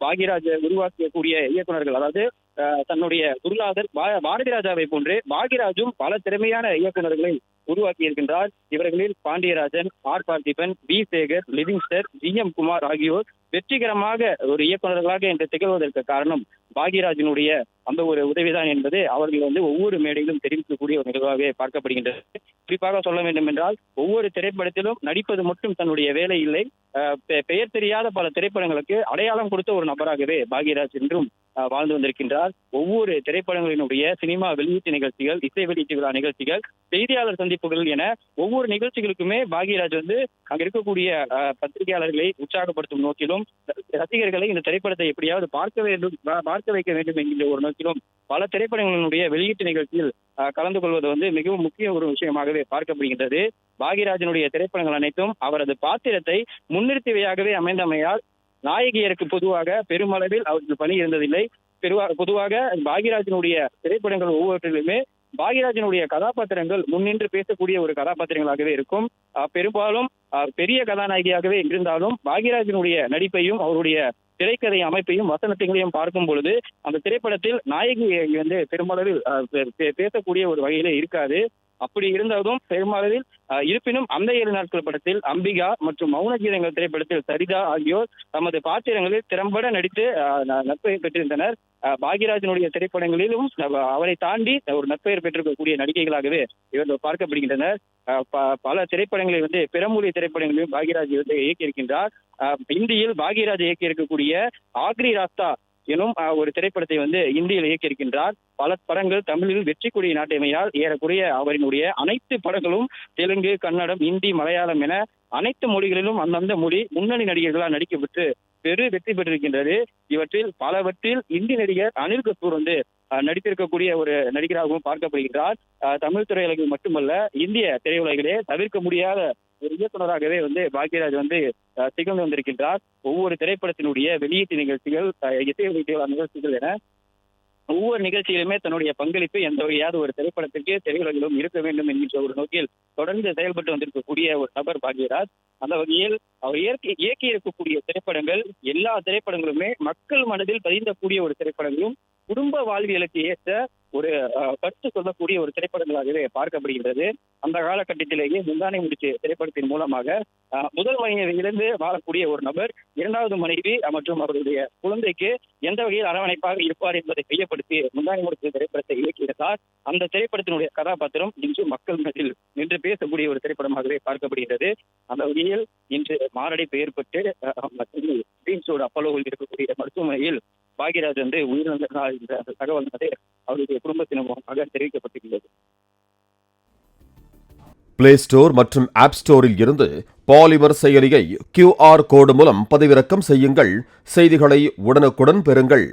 பாக்யராஜ் உருவாக்கக்கூடிய இயக்குநர்கள், அதாவது தன்னுடைய குருநாதர் பாரதி ராஜாவை போன்று பாக்யராஜும் பல திறமையான இயக்குநர்களை உருவாக்கி இருக்கின்றார். இவர்களில் Pandiarajan, R Parthiban, P Sekar, Livingston, G M Kumar ஆகியோர் வெற்றிகரமாக ஒரு இயக்குநர்களாக இன்று திகழ்வதற்கு காரணம் பாக்யராஜனுடைய அந்த ஒரு உதவிதான் என்பது அவர்கள் ஒவ்வொரு மேடையிலும் தெரிவிக்கக்கூடிய ஒரு நிகழ்வாகவே பார்க்கப்படுகின்றது. குறிப்பாக சொல்ல வேண்டும் என்றால், ஒவ்வொரு திரைப்படத்திலும் நடிப்பது மட்டும் தன்னுடைய வேலை இல்லை, பெயர் தெரியாத பல திரைப்படங்களுக்கு அடையாளம் கொடுத்த ஒரு நபராகவே பாக்யராஜ் என்றும் வாழ்ந்து வந்திருக்கின்றார். ஒவ்வொரு திரைப்படங்களினுடைய சினிமா வெளியீட்டு நிகழ்ச்சிகள், இசை வெளியீட்டு விழா நிகழ்ச்சிகள், செய்தியாளர் சந்திப்புகள் என ஒவ்வொரு நிகழ்ச்சிகளுக்குமே பாக்யராஜ் அங்க இருக்கக்கூடிய பத்திரிகையாளர்களை உற்சாகப்படுத்தும் நோக்கிலும், ரசிகர்களை இந்த திரைப்படத்தை எப்படியாவது பார்க்க வைக்க வேண்டும் என்கின்ற ஒரு நோக்கிலும் பல திரைப்படங்களினுடைய வெளியீட்டு நிகழ்ச்சியில் கலந்து கொள்வது மிகவும் முக்கிய ஒரு விஷயமாகவே பார்க்கப்படுகின்றது. பாக்யராஜனுடைய திரைப்படங்கள் அனைத்தும் அவரது பாத்திரத்தை முன்னிறுத்தியவையாகவே அமைந்தமையால் நாயகியருக்கு பொதுவாக பெருமளவில் அவருக்கு பணி இருந்ததில்லை. பொதுவாக பாக்யராஜனுடைய திரைப்படங்கள் ஒவ்வொன்றிலுமே பாக்யராஜனுடைய கதாபாத்திரங்கள் முன்னின்று பேசக்கூடிய ஒரு கதாபாத்திரங்களாகவே இருக்கும். பெரும்பாலும் பெரிய கதாநாயகியாகவே இருந்தாலும் பாக்யராஜனுடைய நடிப்பையும் அவருடைய திரைக்கதை அமைப்பையும் வசனத்தையும் பார்க்கும் பொழுது அந்த திரைப்படத்தில் நாயகி பெருமளவில் பேசக்கூடிய ஒரு வகையிலே இருக்காது. அப்படி இருந்தாலும் பெருமளவில் இருப்பினும் அந்த 7 நாட்கள் படத்தில் அம்பிகா மற்றும் மௌன கீதங்கள் திரைப்படத்தில் சரிதா ஆகியோர் தமது பாத்திரங்களில் திறம்பட நடித்து நற்பெயர் பெற்றிருந்தனர். பாக்யராஜனுடைய திரைப்படங்களிலும் அவரை தாண்டி ஒரு நற்பெயர் பெற்றிருக்கக்கூடிய நடிகைகளாகவே இவர்கள் பார்க்கப்படுகின்றனர். பல திரைப்படங்களை பிறமொழி திரைப்படங்களையும் பாக்யராஜ் இயக்கியிருக்கின்றார். இந்தியில் பாக்யராஜ் இயக்கியிருக்கக்கூடிய ஆக்ரி ராஸ்தா எனும் ஒரு திரைப்படத்தை இந்தியில் இயக்கியிருக்கின்றார். பல படங்கள் தமிழில் வெற்றி கொடி நாட்டியமையால் ஏறக்குறைய அவரினுடைய அனைத்து படங்களும் தெலுங்கு, கன்னடம், இந்தி, மலையாளம் என அனைத்து மொழிகளிலும் அந்தந்த மொழி முன்னணி நடிகர்களால் நடிக்கப்பட்டு வெற்றி பெற்றிருக்கின்றது. இவற்றில் பலவற்றில் இந்தி நடிகர் அனில் கபூர் நடித்திருக்கக்கூடிய ஒரு நடிகராகவும் பார்க்கப்படுகிறார். தமிழ் திரையுலகில் மட்டுமல்ல, இந்திய திரையுலகிலே தவிர்க்க முடியாத ஒரு இயக்குநராகவே பாக்யராஜ் திகழ்ந்து வந்திருக்கின்றார். ஒவ்வொரு திரைப்படத்தினுடைய வெளியீட்டு நிகழ்ச்சிகள், இசை வெளியீட்டு நிகழ்ச்சிகள் என ஒவ்வொரு நிகழ்ச்சியிலுமே தன்னுடைய பங்களிப்பு எந்த வகையாவது ஒரு திரைப்படத்திற்கு திரையுலகிலும் இருக்க வேண்டும் என்கின்ற ஒரு நோக்கில் தொடர்ந்து செயல்பட்டு வந்திருக்கக்கூடிய ஒரு நபர் பாக்யராஜ். அந்த வகையில் அவர் இயக்கி இருக்கக்கூடிய திரைப்படங்கள் எல்லா திரைப்படங்களுமே மக்கள் மனதில் பதிந்தக்கூடிய ஒரு திரைப்படங்களும் குடும்ப வாழ்வியலுக்கு ஏற்ற ஒரு கருத்து சொல்லக்கூடிய ஒரு திரைப்படங்களாகவே பார்க்கப்படுகிறது. அந்த காலகட்டத்திலேயே முந்தானை முடிச்சு திரைப்படத்தின் மூலமாக முதல் மனைவியை இழந்து வாழக்கூடிய ஒரு நபர் இரண்டாவது மனைவி மற்றும் அவருடைய குழந்தைக்கு எந்த வகையில் அரவணைப்பாக இருப்பார் என்பதை மையப்படுத்தி முந்தானை முடிச்சு திரைப்படத்தை இயக்கியிருந்தார். அந்த திரைப்படத்தினுடைய கதாபாத்திரம் இன்று மக்கள் மனதில் நின்று பேசக்கூடிய ஒரு திரைப்படமாகவே பார்க்கப்படுகிறது. அந்த வகையில் இன்று மாரடைப்பு ஏற்பட்டு அப்பல்லோவில் இருக்கக்கூடிய மருத்துவமனையில் பாக்யராஜ் உயிரிழந்தார் என்ற அந்த தகவல் அவருடைய குடும்பத்தினர் மூலமாக தெரிவிக்கப்பட்டிருக்கிறது. பிளே ஸ்டோர் மற்றும் ஆப் ஸ்டோரில் இருந்து பாலிமர் செயலியை QR கோடு மூலம் பதிவிறக்கம் செய்யுங்கள். செய்திகளை உடனுக்குடன் பெறுங்கள்.